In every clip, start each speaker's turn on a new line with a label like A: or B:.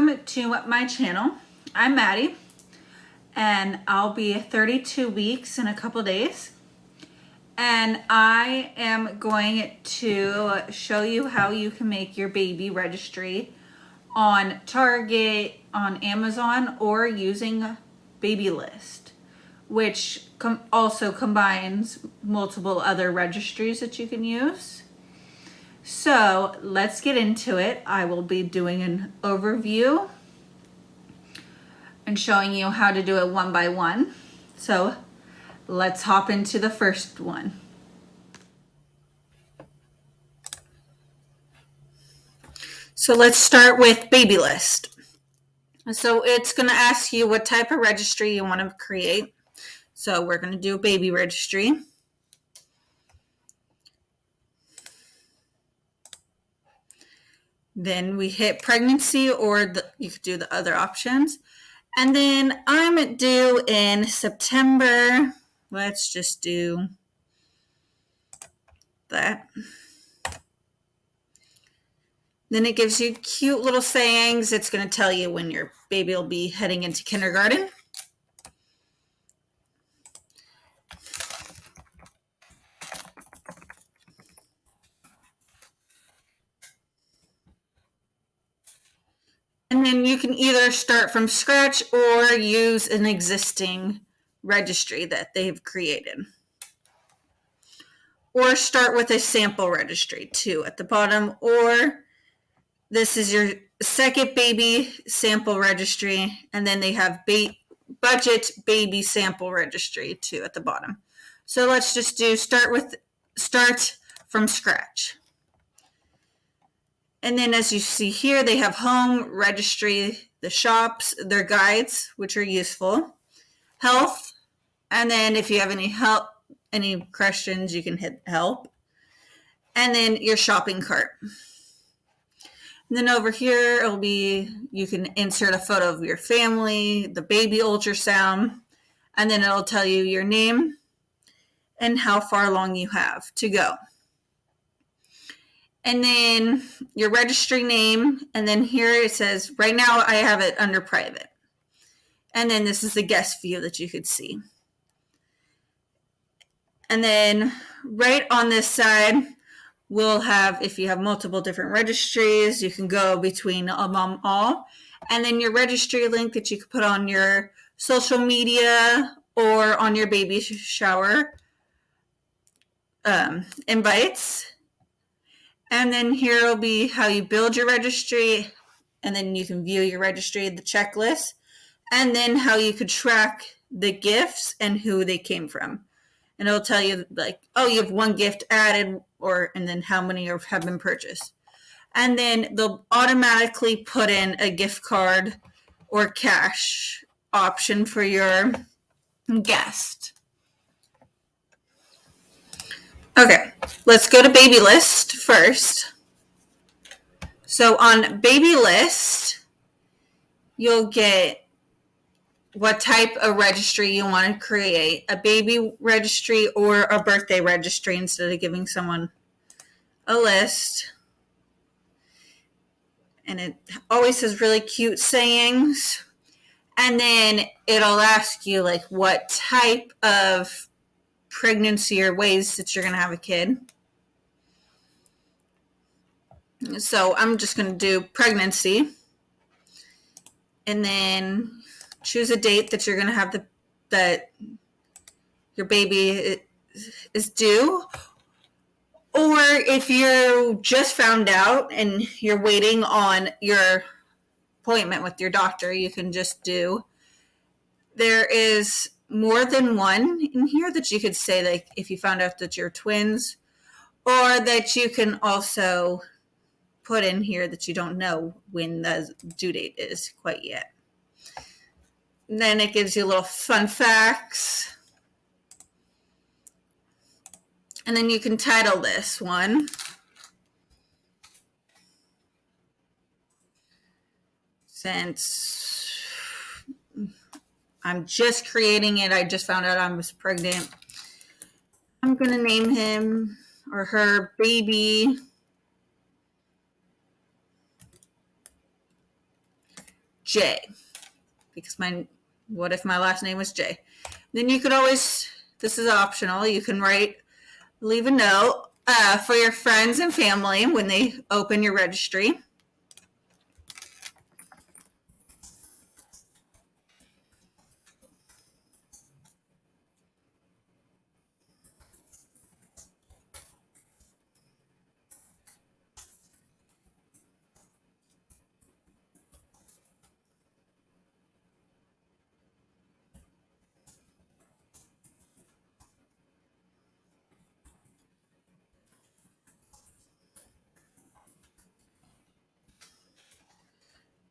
A: Welcome to my channel. I'm Maddie and I'll be 32 weeks in a couple days. And I am going to show you how you can make your baby registry on Target, on Amazon, or using Babylist, which also combines multiple other registries that you can use. So let's get into it. I will be doing an overview and showing you how to do it one by one. So let's hop into the first one. So let's start with Babylist. So it's going to ask you what type of registry you want to create. So we're going to do a baby registry. Then we hit pregnancy, or you could do the other options. And then I'm due in September. Let's just do that. Then it gives you cute little sayings. It's going to tell you when your baby will be heading into kindergarten. And then you can either start from scratch or use an existing registry that they've created. Or start with a sample registry too at the bottom, or this is your second baby sample registry, and then they have budget baby sample registry too at the bottom. So let's just do start from scratch. And then as you see here, they have home, registry, the shops, their guides, which are useful, health, and then if you have any questions, you can hit help, and then your shopping cart. And then over here, it'll be, you can insert a photo of your family, the baby ultrasound, and then it'll tell you your name and how far along you have to go. And then your registry name, and then here it says, right now I have it under private. And then this is the guest view that you could see. And then right on this side, we'll have, if you have multiple different registries, you can go between them all. And then your registry link that you could put on your social media or on your baby shower invites. And then here will be how you build your registry, and then you can view your registry, the checklist, and then how you could track the gifts and who they came from. And it'll tell you like, oh, you have one gift added, and then how many have been purchased. And then they'll automatically put in a gift card or cash option for your guest. Okay, let's go to Babylist first. So on Babylist, you'll get what type of registry you want to create, a baby registry or a birthday registry instead of giving someone a list. And it always has really cute sayings. And then it'll ask you like what type of pregnancy or ways that you're going to have a kid. So I'm just going to do pregnancy. And then choose a date that you're going to have that your baby is due. Or if you just found out and you're waiting on your appointment with your doctor, you can just do. There is more than one in here that you could say, like if you found out that you're twins, or that you can also put in here that you don't know when the due date is quite yet. And then it gives you little fun facts. And then you can title this one. Since I'm just creating it, I just found out I was pregnant, I'm going to name him or her baby J, because what if my last name was J? Then you could always, this is optional, you can leave a note for your friends and family when they open your registry.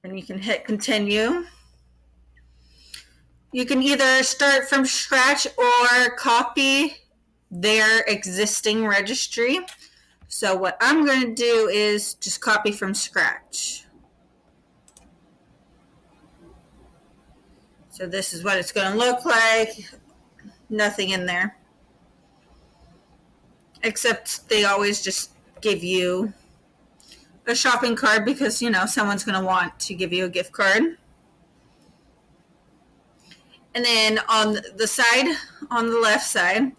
A: And you can hit continue. You can either start from scratch or copy their existing registry. So what I'm going to do is just copy from scratch. So this is what it's going to look like. Nothing in there. Except they always just give you a shopping card because, someone's going to want to give you a gift card. And then on the left side,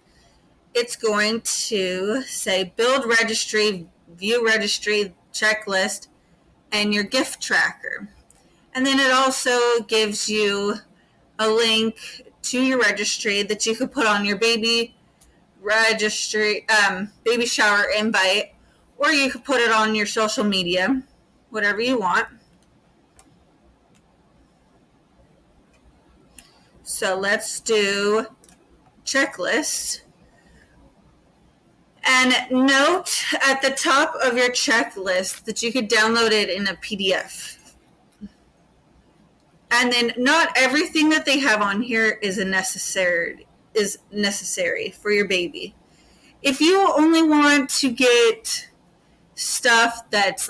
A: it's going to say build registry, view registry, checklist, and your gift tracker. And then it also gives you a link to your registry that you could put on your baby registry, baby shower invite, or you could put it on your social media, whatever you want. So let's do checklist. And note at the top of your checklist that you could download it in a PDF. And then not everything that they have on here is necessary for your baby. If you only want to get stuff that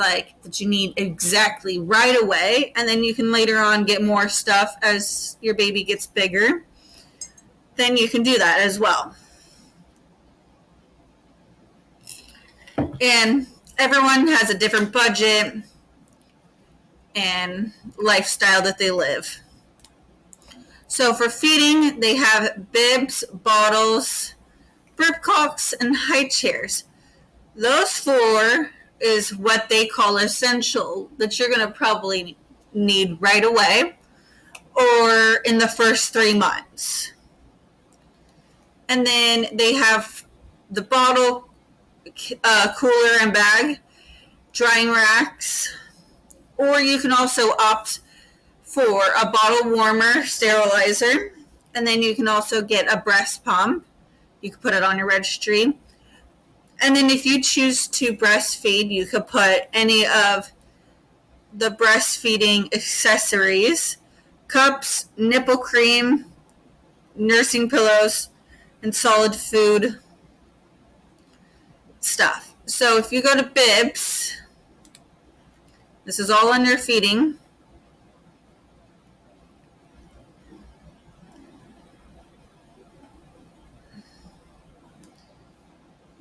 A: you need exactly right away, and then you can later on get more stuff as your baby gets bigger, then you can do that as well. And everyone has a different budget and lifestyle that they live. So for feeding, they have bibs, bottles, burp cocks, and high chairs. Those 4 is what they call essential, that you're going to probably need right away or in the first 3 months. And then they have the bottle, cooler and bag, drying racks, or you can also opt for a bottle warmer sterilizer, and then you can also get a breast pump. You can put it on your registry. And then if you choose to breastfeed, you could put any of the breastfeeding accessories, cups, nipple cream, nursing pillows, and solid food stuff. So if you go to bibs, this is all under feeding.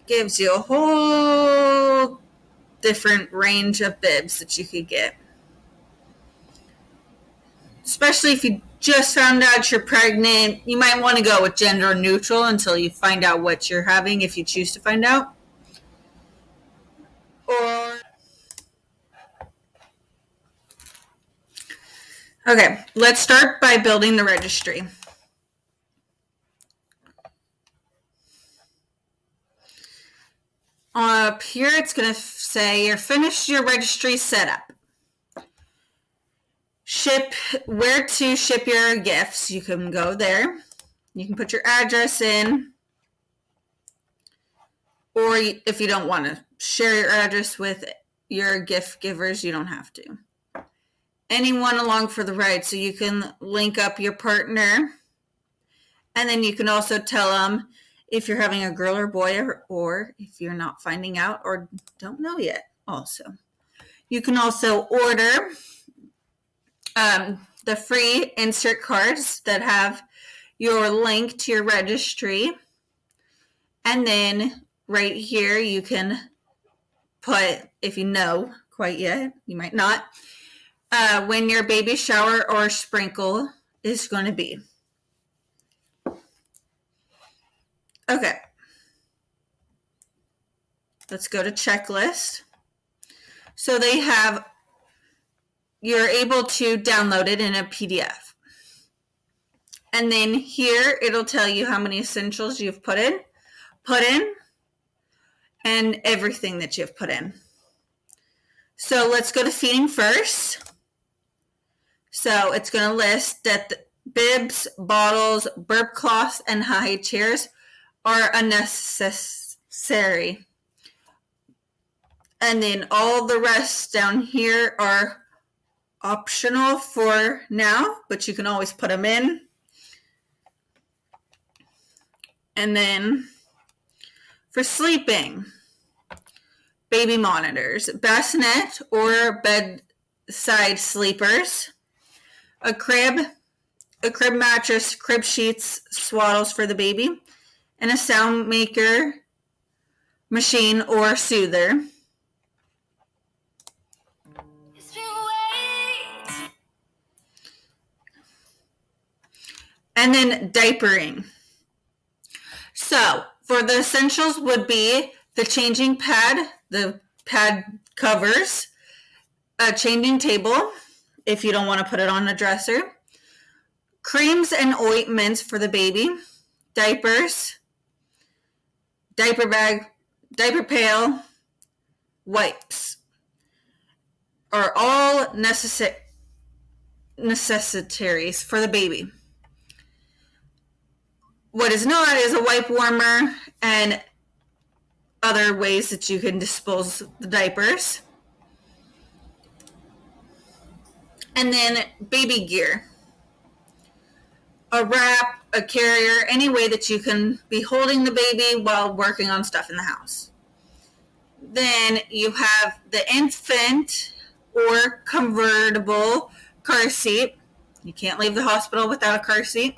A: Gives you a whole different range of bibs that you could get. Especially if you just found out you're pregnant, you might want to go with gender neutral until you find out what you're having, if you choose to find out. Okay, let's start by building the registry. Up here, it's going to say you're finished your registry setup. Where to ship your gifts. You can go there. You can put your address in. Or if you don't want to share your address with your gift givers, you don't have to. Anyone along for the ride, so you can link up your partner. And then you can also tell them if you're having a girl or boy, or if you're not finding out or don't know yet also. You can also order the free insert cards that have your link to your registry. And then right here you can put, if you know quite yet, you might not, when your baby shower or sprinkle is going to be. Okay. Let's go to checklist. So you're able to download it in a PDF. And then here it'll tell you how many essentials you've put in, and everything that you've put in. So let's go to feeding first. So it's going to list that the bibs, bottles, burp cloths, and high chairs are unnecessary. And then all the rest down here are optional for now, but you can always put them in. And then for sleeping, baby monitors, bassinet or bedside sleepers, a crib mattress, crib sheets, swaddles for the baby, and a sound maker machine or soother. And then diapering. So for the essentials would be the changing pad, the pad covers, a changing table if you don't want to put it on a dresser, creams and ointments for the baby, diapers, diaper bag, diaper pail, wipes are all necessitaries for the baby. What is not is a wipe warmer and other ways that you can dispose the diapers. And then baby gear. A wrap, a carrier, any way that you can be holding the baby while working on stuff in the house. Then you have the infant or convertible car seat. You can't leave the hospital without a car seat.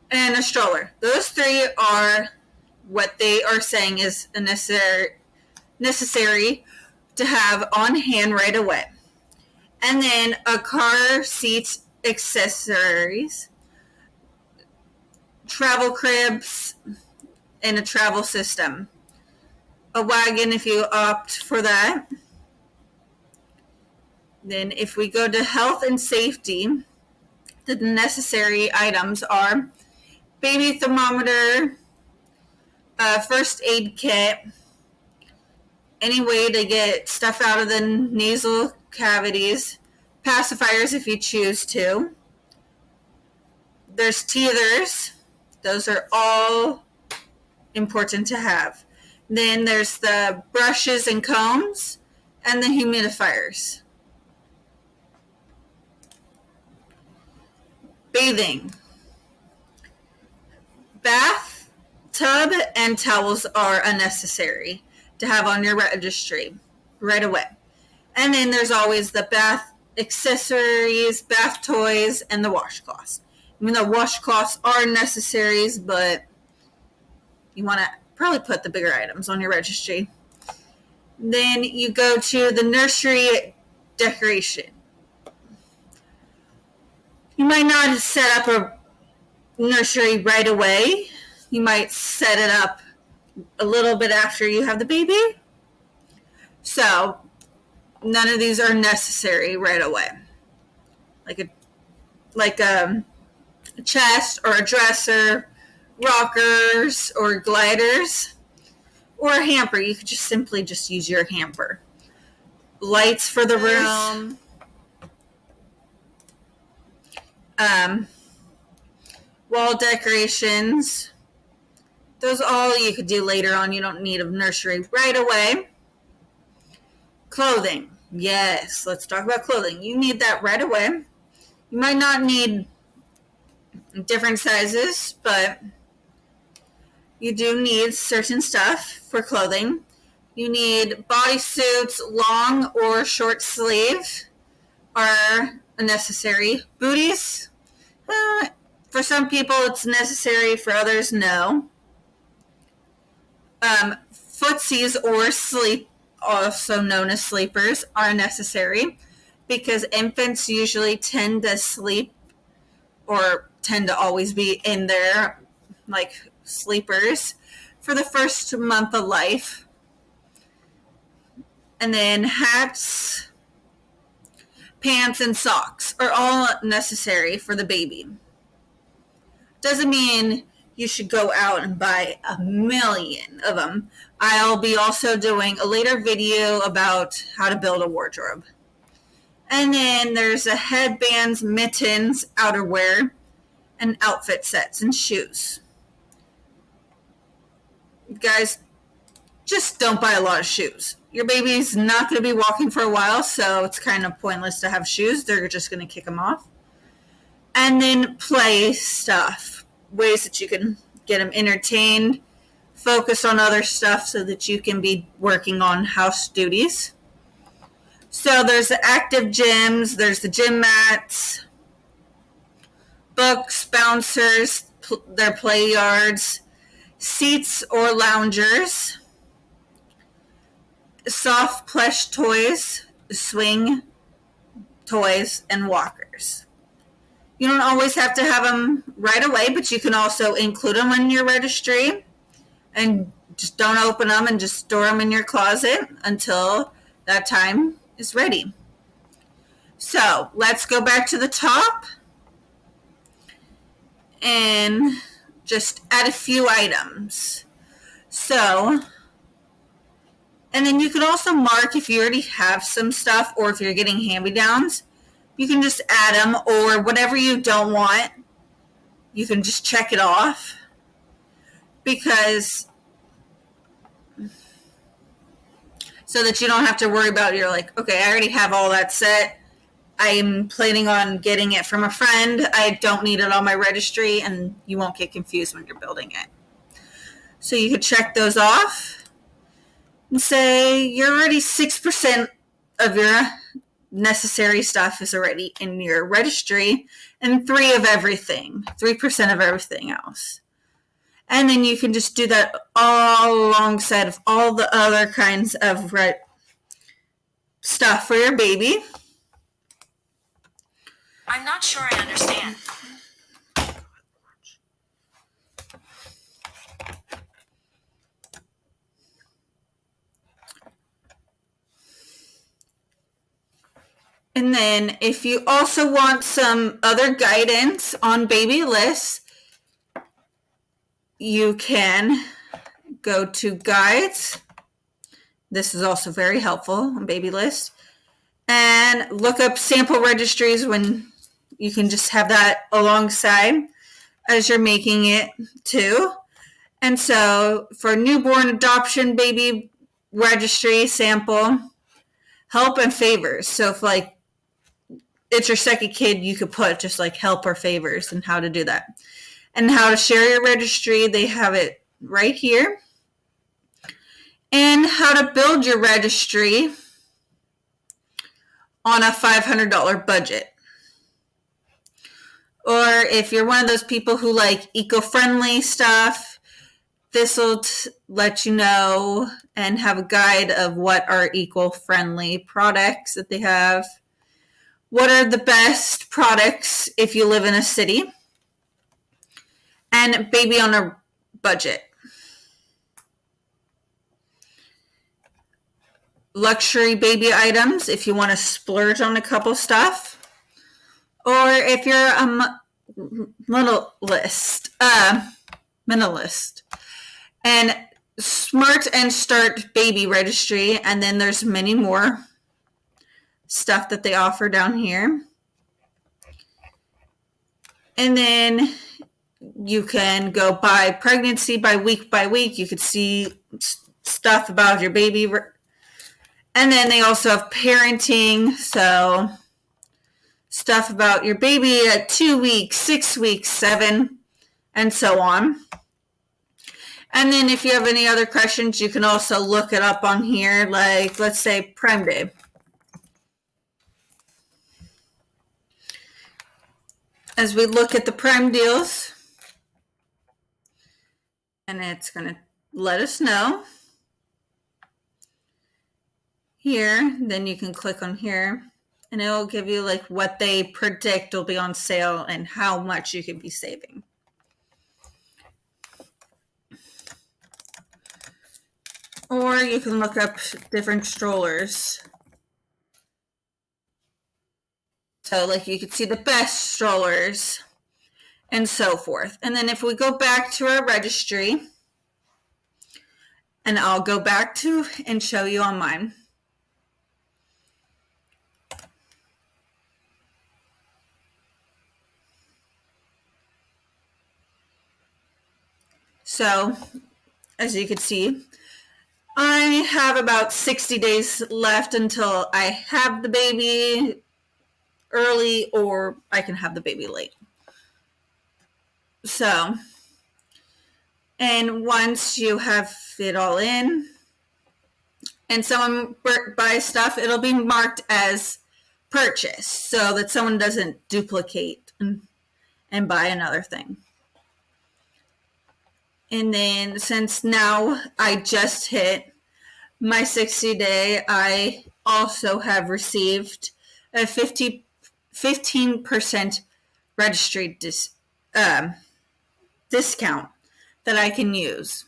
A: And a stroller. Those three are what they are saying is necessary to have on hand right away. And then a car seat accessories, travel cribs, and a travel system. A wagon if you opt for that. Then if we go to health and safety, the necessary items are baby thermometer, first aid kit, any way to get stuff out of the nasal cavities, pacifiers if you choose to. There's teethers. Those are all important to have. Then there's the brushes and combs and the humidifiers. Bathing. Bath, tub, and towels are unnecessary to have on your registry right away. And then there's always the bath accessories, bath toys, and the washcloths. Even though washcloths are necessaries, but you want to probably put the bigger items on your registry. Then you go to the nursery decoration. You might not set up a nursery right away. You might set it up a little bit after you have the baby. So none of these are necessary right away. Like a chest or a dresser, rockers or gliders, or a hamper. You could just simply use your hamper. Lights for the room. Wall decorations. Those all you could do later on. You don't need a nursery right away. Clothing. Yes, let's talk about clothing. You need that right away. You might not need different sizes, but you do need certain stuff for clothing. You need bodysuits, long or short sleeve are necessary. Booties, for some people it's necessary, for others no. Footsies or sleep, also known as sleepers, are necessary. because infants usually tend to sleep or tend to always be in there like sleepers for the first month of life. And then hats, pants, and socks are all necessary for the baby. Doesn't mean you should go out and buy 1,000,000 of them. I'll be also doing a later video about how to build a wardrobe. And then there's the headbands, mittens, outerwear, and outfit sets and shoes. Guys, just don't buy a lot of shoes. Your baby's not going to be walking for a while, so it's kind of pointless to have shoes. They're just going to kick them off. And then play stuff, ways that you can get them entertained, focus on other stuff so that you can be working on house duties. So there's the active gyms, there's the gym mats, books, bouncers, their play yards, seats or loungers, soft plush toys, swing toys, and walkers. You don't always have to have them right away, but you can also include them in your registry and just don't open them and just store them in your closet until that time is ready. So let's go back to the top and just add a few items. So, and then you can also mark if you already have some stuff or if you're getting hand-me-downs. You can just add them, or whatever you don't want, you can just check it off. Because, so that you don't have to worry about, you're like, okay, I already have all that set. I'm planning on getting it from a friend. I don't need it on my registry, and you won't get confused when you're building it. So you could check those off and say you're already 6% of your necessary stuff is already in your registry, and 3% of everything else. And then you can just do that all alongside of all the other kinds of stuff for your baby.
B: I'm not sure I understand.
A: And then if you also want some other guidance on Babylist, you can go to guides. This is also very helpful on Babylist. And look up sample registries when you can just have that alongside as you're making it too. And so for newborn adoption baby registry sample, help and favors. So if like it's your second kid, you could put just like help or favors and how to do that. And how to share your registry, they have it right here. And how to build your registry on a $500 budget. Or if you're one of those people who like eco-friendly stuff, this will let you know and have a guide of what are eco-friendly products that they have. What are the best products if you live in a city? And baby on a budget. Luxury baby items if you want to splurge on a couple stuff. Or if you're a minimalist. And Smart and Start Baby Registry, and then there's many more stuff that they offer down here. And then you can go by pregnancy by week. You could see stuff about your baby. And then they also have parenting, so stuff about your baby at 2 weeks, 6 weeks, 7, and so on. And then if you have any other questions, you can also look it up on here, like let's say Prime Day. As we look at the Prime deals, and it's going to let us know here, then you can click on here. And it'll give you like what they predict will be on sale and how much you could be saving. Or you can look up different strollers. So like you could see the best strollers and so forth. And then if we go back to our registry, and I'll go back to and show you on mine. So as you can see, I have about 60 days left until I have the baby early or I can have the baby late. So, and once you have it all in and someone buys stuff, it'll be marked as purchase so that someone doesn't duplicate and buy another thing. And then since now I just hit my 60-day, I also have received a 15% registry discount that I can use.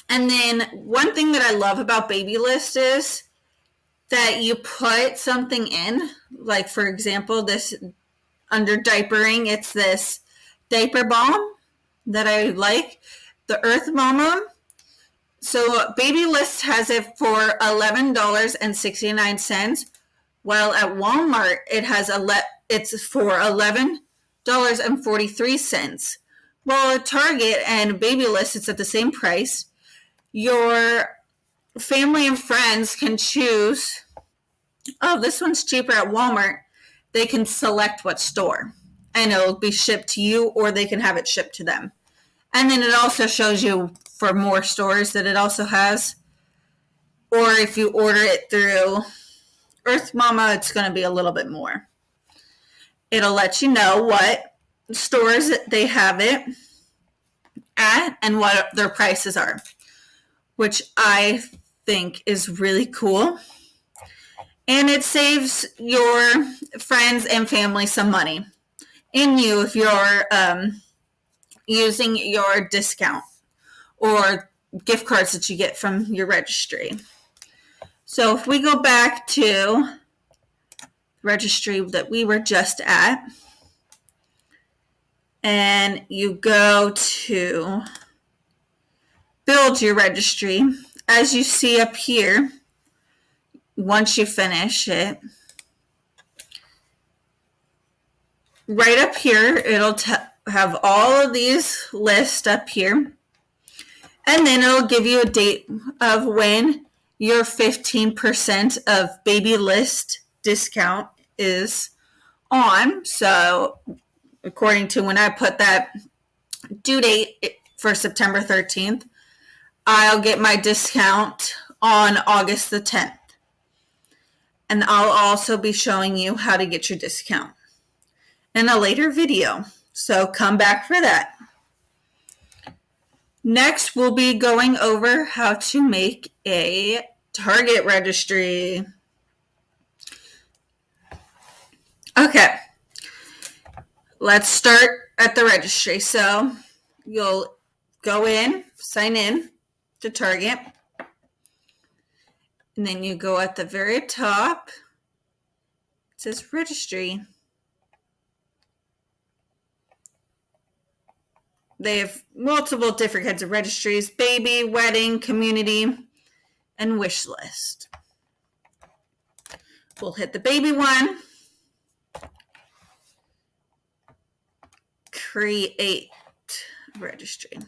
A: And then one thing that I love about Babylist is that you put something in, like for example, this under diapering, it's this diaper balm that I like, the Earth Mama. So Babylist has it for $11.69, while at Walmart it has it's for $11.43. Well, at Target and Babylist it's at the same price. Your family and friends can choose, oh, this one's cheaper at Walmart. They can select what store, and it'll be shipped to you, or they can have it shipped to them. And then it also shows you for more stores that it also has. Or if you order it through Earth Mama, it's going to be a little bit more. It'll let you know what stores they have it at and what their prices are, which I think is really cool. And it saves your friends and family some money. And you, if you're using your discount or gift cards that you get from your registry. So if we go back to registry that we were just at, and you go to build your registry, as you see up here, once you finish it, right up here, it'll have all of these lists up here. And then it'll give you a date of when your 15% of Babylist discount is on. So according to when I put that due date for September 13th, I'll get my discount on August the 10th. And I'll also be showing you how to get your discount in a later video. So come back for that. Next, we'll be going over how to make a Target registry. Okay, let's start at the registry. So you'll go in, sign in to Target, and then you go at the very top. It says registry. They have multiple different kinds of registries: baby, wedding, community, and wish list. We'll hit the baby one. Create registry.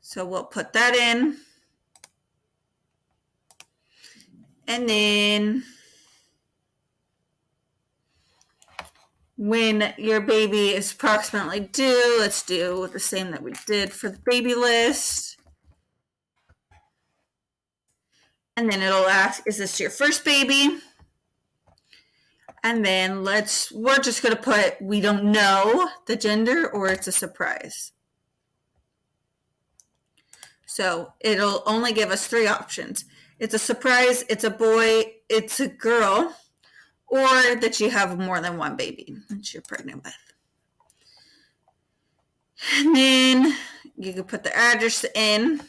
A: So we'll put that in. And then when your baby is approximately due, let's do the same that we did for the baby list. And then it'll ask, is this your first baby? And then we're just going to put, we don't know the gender, or it's a surprise. So it'll only give us 3 options. It's a surprise, it's a boy, it's a girl, or that you have more than one baby that you're pregnant with. And then you can put the address in.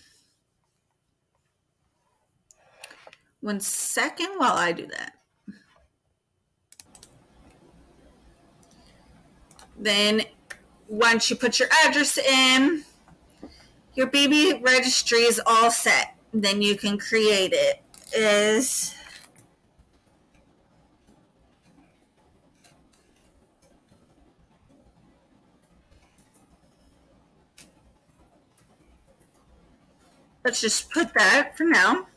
A: One second while I do that. Then once you put your address in, your baby registry is all set. Then you can create it. Let's just put that for now.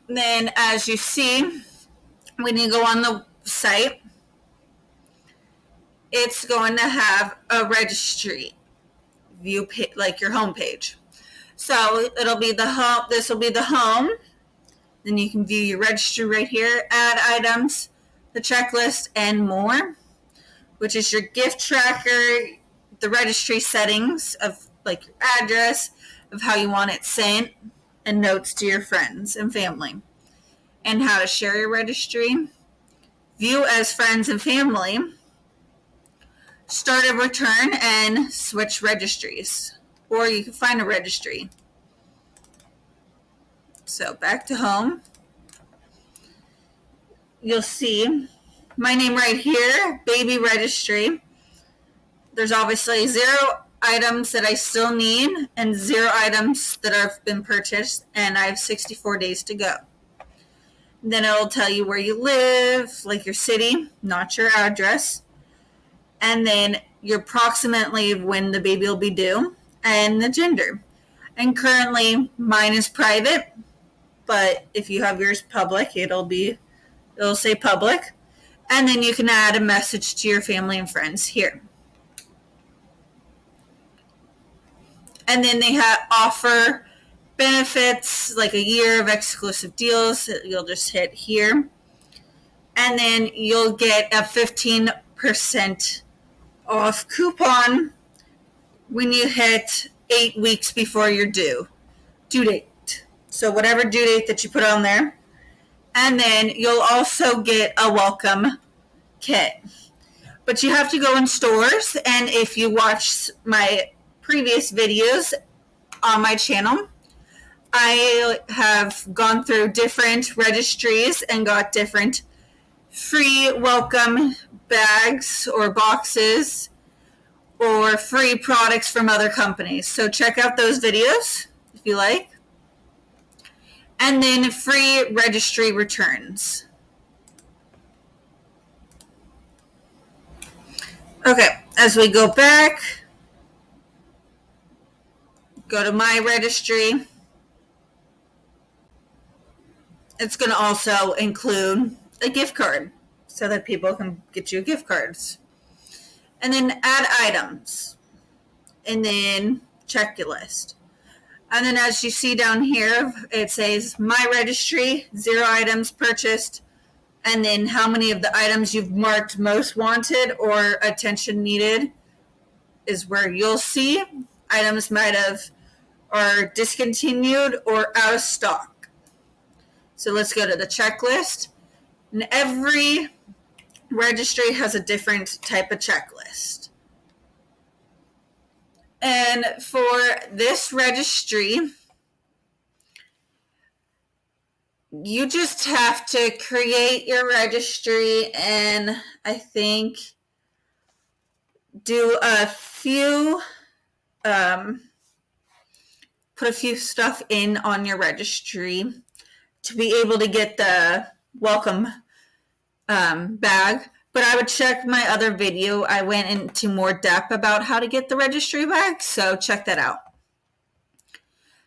A: Then as you see, when you go on the site, it's going to have a registry view, like your home page. So it'll be the home. This will be the home. Then you can view your registry right here, add items, the checklist, and more, which is your gift tracker, the registry settings of like your address, of how you want it sent, and notes to your friends and family, and how to share your registry, view as friends and family, start a return, and switch registries, or you can find a registry. So back to home, you'll see my name right here, baby registry. There's obviously 0 items that I still need and 0 items that have been purchased, and I have 64 days to go. Then it'll tell you where you live, like your city, not your address, and then your approximately when the baby will be due, and the gender. And currently mine is private, but if you have yours public, it'll say public. And then you can add a message to your family and friends here. And then they offer benefits like a year of exclusive deals that you'll just hit here. And then you'll get a 15% off coupon when you hit 8 weeks before your due date. So whatever due date that you put on there. And then you'll also get a welcome kit. But you have to go in stores, and if you watch my previous videos on my channel, I have gone through different registries and got different free welcome bags or boxes or free products from other companies. So check out those videos if you like. And then free registry returns. Okay, as we go back, go to my registry. It's going to also include a gift card so that people can get you gift cards. And then add items. And then check your list. And then as you see down here, it says my registry, 0 items purchased, and then how many of the items you've marked most wanted or attention needed is where you'll see items might have are discontinued or out of stock. So let's go to the checklist. And every registry has a different type of checklist. And for this registry, you just have to create your registry and I think do a few, put a few stuff in on your registry to be able to get the welcome bag. But I would check my other video. I went into more depth about how to get the registry bag, so check that out.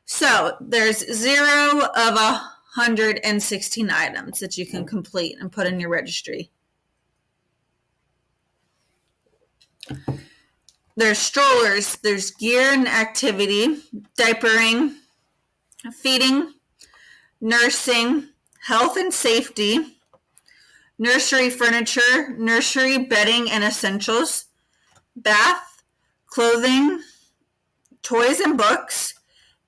A: So there's 0 of 116 items that you can complete and put in your registry. There's strollers, there's gear and activity, diapering, feeding, nursing, health and safety, nursery furniture, nursery bedding and essentials, bath, clothing, toys and books,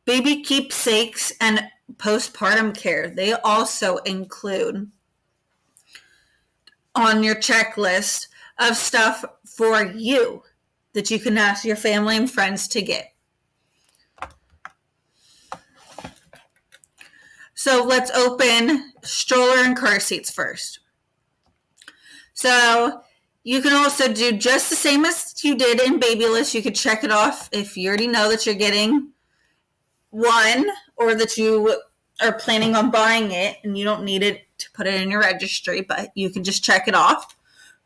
A: baby keepsakes, and postpartum care. They also include on your checklist of stuff for you that you can ask your family and friends to get. So let's open stroller and car seats first. So you can also do just the same as you did in Babylist. You could check it off if you already know that you're getting one or that you are planning on buying it and you don't need it to put it in your registry, but you can just check it off.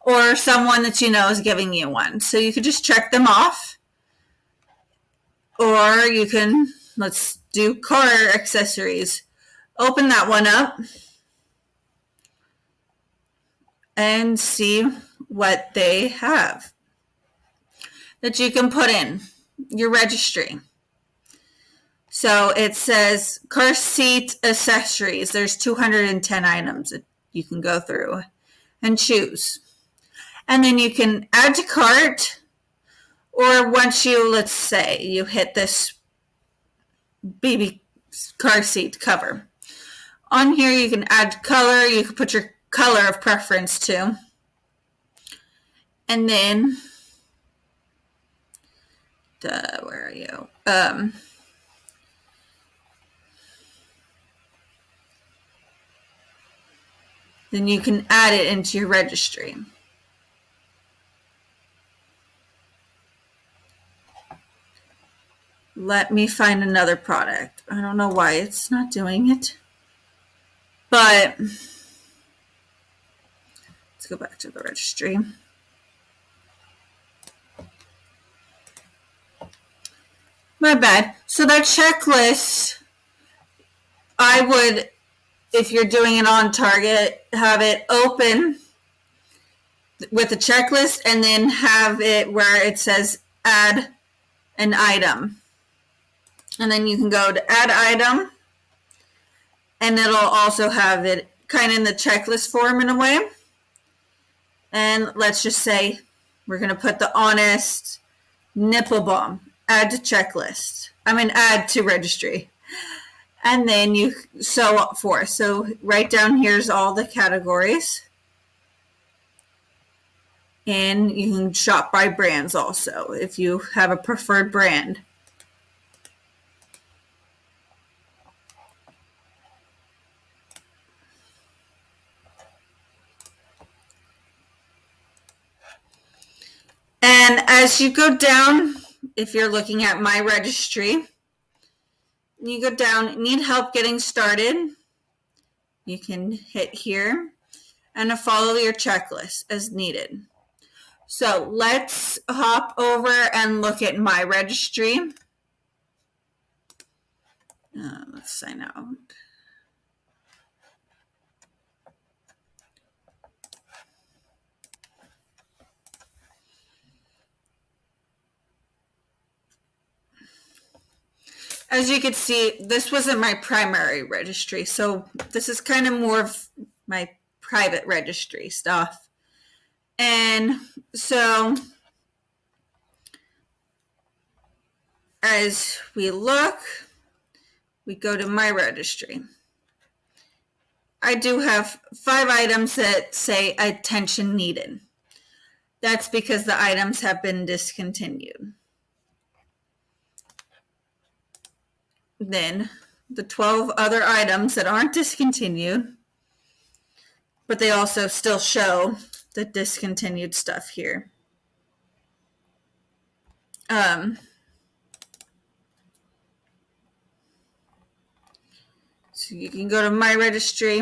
A: Or someone that you know is giving you one. So you could just check them off. Or you can, let's do car accessories. Open that one up and see what they have that you can put in your registry. So it says car seat accessories. There's 210 items that you can go through and choose. And then you can add to cart, or once you, let's say, you hit this baby car seat cover. On here, you can add color. You can put your color of preference too. And then, where are you? Then you can add it into your registry. Let me find another product. I don't know why it's not doing it. But let's go back to the registry. My bad. So that checklist, I would, if you're doing it on Target, have it open with the checklist and then have it where it says add an item. And then you can go to add item, and it'll also have it kind of in the checklist form in a way. And let's just say we're going to put the Honest nipple balm, add to checklist. Add to registry. And then you so forth. So right down here's all the categories. And you can shop by brands also if you have a preferred brand. And as you go down, if you're looking at my registry, you go down, need help getting started, you can hit here and follow your checklist as needed. So let's hop over and look at my registry. Let's sign out. As you can see, this wasn't my primary registry, so this is kind of more of my private registry stuff. And so as we look, we go to my registry. I do have 5 items that say attention needed. That's because the items have been discontinued. Then the 12 other items that aren't discontinued, but they also still show the discontinued stuff here. So you can go to my registry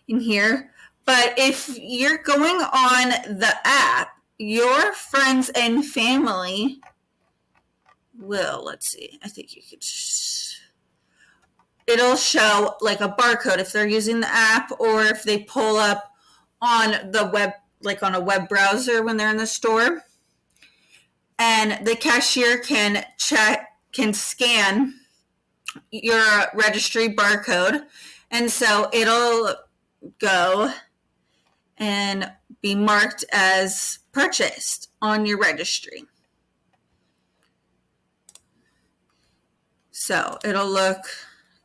A: in here. But if you're going on the app, your friends and family will, let's see, I think you could it'll show like a barcode if they're using the app, or if they pull up on the web, like on a web browser when they're in the store. And the cashier can scan your registry barcode, and so it'll go and be marked as purchased on your registry. So it'll look,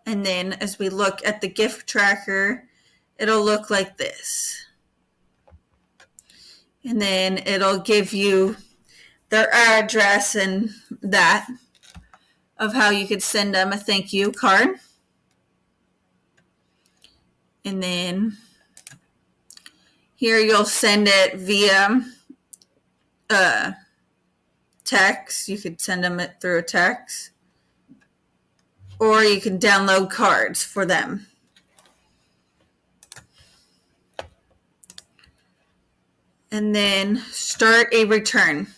A: and then as we look at the gift tracker, it'll look like this. And then it'll give you their address and that of how you could send them a thank you card. And then here you'll send it via text. You could send them it through a text, or you can download cards for them. And then start a return.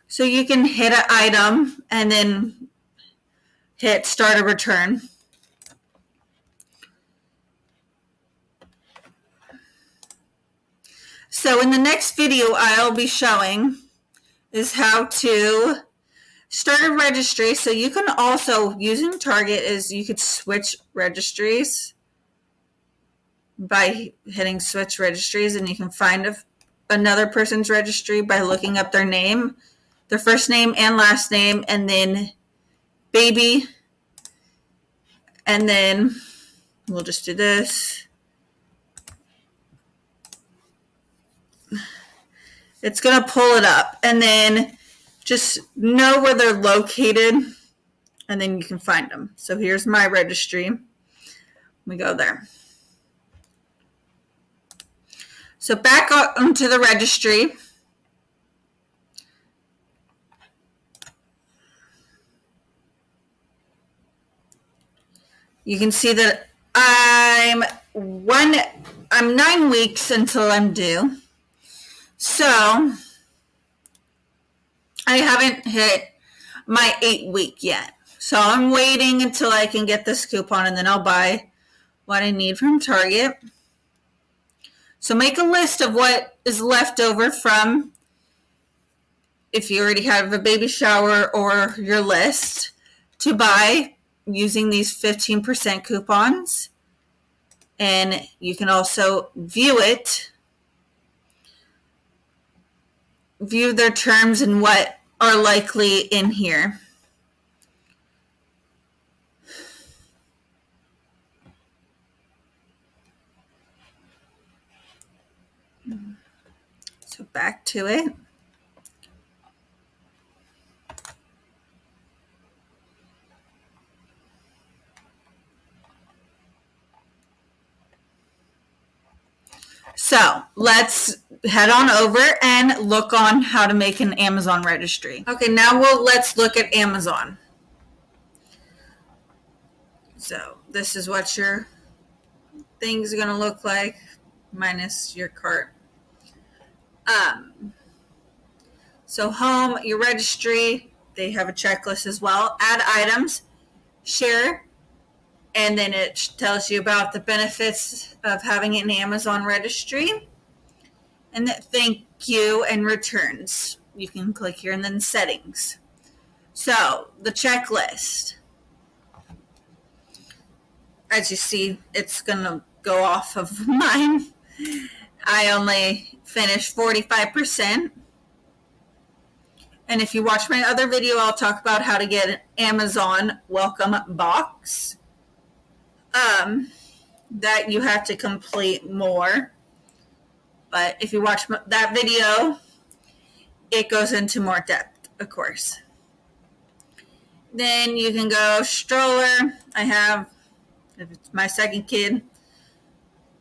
A: So you can hit an item and then hit start a return. So in the next video I'll be showing is how to start a registry. So you can also, using Target, is you could switch registries by hitting switch registries, and you can find another person's registry by looking up their name, their first name and last name, and then baby, and then we'll just do this. It's going to pull it up, and then just know where they're located, and then you can find them. So here's my registry. We go there. So back onto the registry. You can see that I'm 9 weeks until I'm due. So I haven't hit my 8 week yet. So I'm waiting until I can get this coupon, and then I'll buy what I need from Target. So make a list of what is left over from if you already have a baby shower or your list to buy using these 15% coupons. And you can also view their terms and what are likely in here. So back to it. So let's head on over and look on how to make an Amazon registry. Okay, now let's look at Amazon. So this is what your thing's going to look like, minus your cart. So home, your registry, they have a checklist as well. Add items, share, and then it tells you about the benefits of having an Amazon registry. And that thank you and returns. You can click here and then settings. So the checklist. As you see, it's going to go off of mine. I only finished 45%. And if you watch my other video, I'll talk about how to get an Amazon welcome box. That you have to complete more. But if you watch that video, it goes into more depth, of course. Then you can go stroller. I have, if it's my second kid,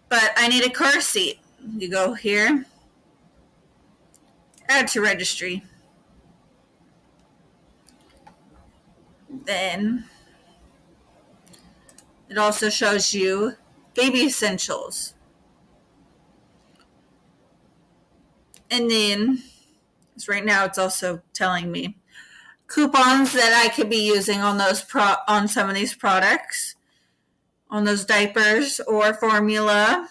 A: but I need a car seat. You go here, add to registry. Then it also shows you baby essentials. And then, right now it's also telling me coupons that I could be using on those on some of these products, on those diapers or formula.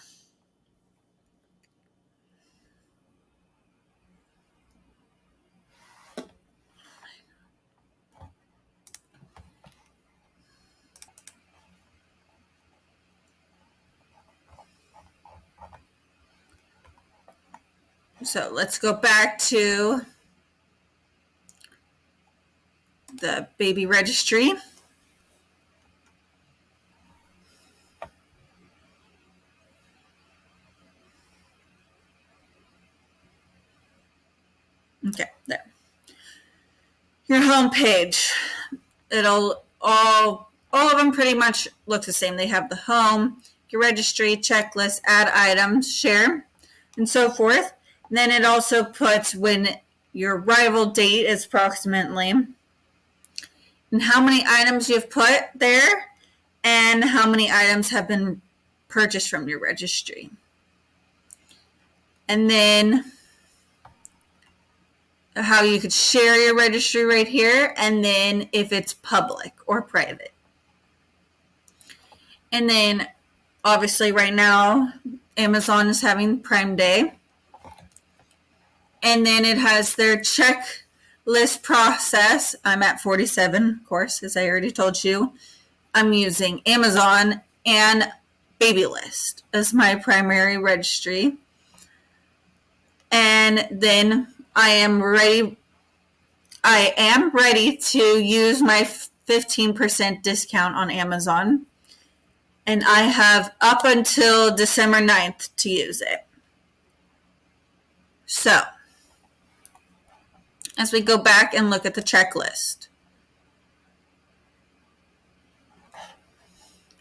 A: So let's go back to the baby registry. Okay, there. Your home page. It'll all of them pretty much look the same. They have the home, your registry, checklist, add items, share, and so forth. And then it also puts when your arrival date is approximately, and how many items you've put there, and how many items have been purchased from your registry. And then how you could share your registry right here, and then if it's public or private. And then obviously right now Amazon is having Prime Day. And then it has their checklist process. I'm at 47, of course, as I already told you. I'm using Amazon and Babylist as my primary registry. And then I am ready to use my 15% discount on Amazon. And I have up until December 9th to use it. So, as we go back and look at the checklist.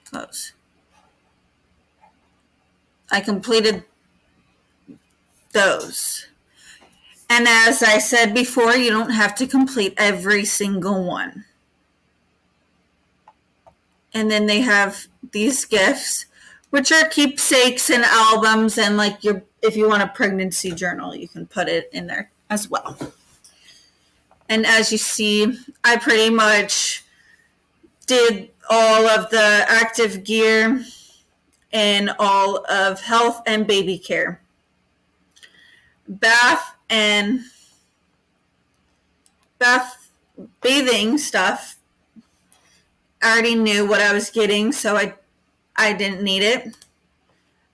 A: Close. I completed those. And as I said before, you don't have to complete every single one. And then they have these gifts, which are keepsakes and albums, and like if you want a pregnancy journal, you can put it in there as well. And as you see, I pretty much did all of the active gear and all of health and baby care. Bathing stuff, I already knew what I was getting, so I didn't need it.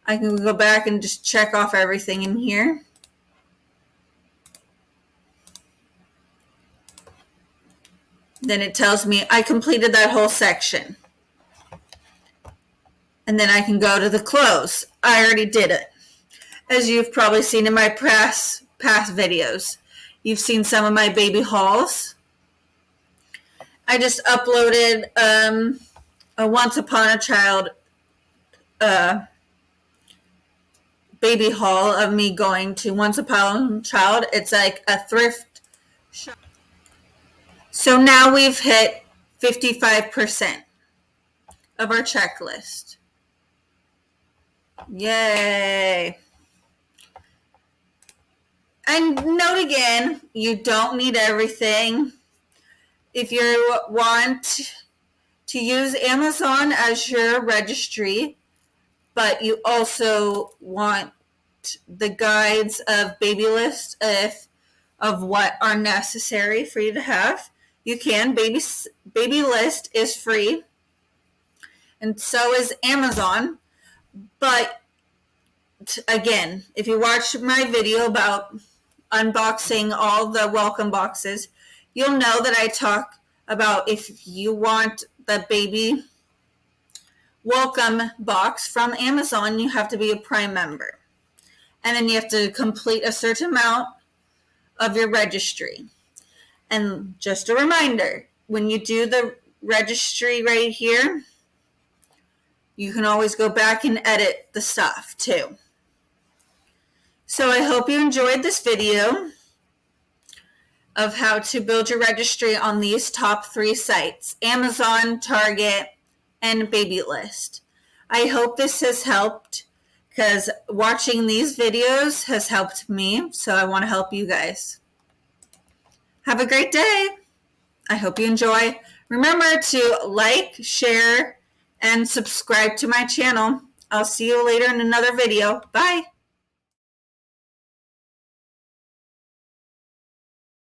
A: I can go back and just check off everything in here. Then it tells me I completed that whole section. And then I can go to the clothes. I already did it. As you've probably seen in my past videos. You've seen some of my baby hauls. I just uploaded a Once Upon a Child baby haul of me going to Once Upon a Child. It's like a thrift shop. So now we've hit 55% of our checklist. Yay. And note again, you don't need everything. If you want to use Amazon as your registry, but you also want the guides of Babylist of what are necessary for you to have, you can. Babylist is free, and so is Amazon. But again, if you watch my video about unboxing all the welcome boxes, you'll know that I talk about if you want the baby welcome box from Amazon, you have to be a Prime member. And then you have to complete a certain amount of your registry. And just a reminder, when you do the registry right here, you can always go back and edit the stuff too. So I hope you enjoyed this video of how to build your registry on these top 3 sites, Amazon, Target, and Babylist. I hope this has helped, because watching these videos has helped me, so I want to help you guys. Have a great day. I hope you enjoy. Remember to like, share, and subscribe to my channel. I'll see you later in another video. Bye.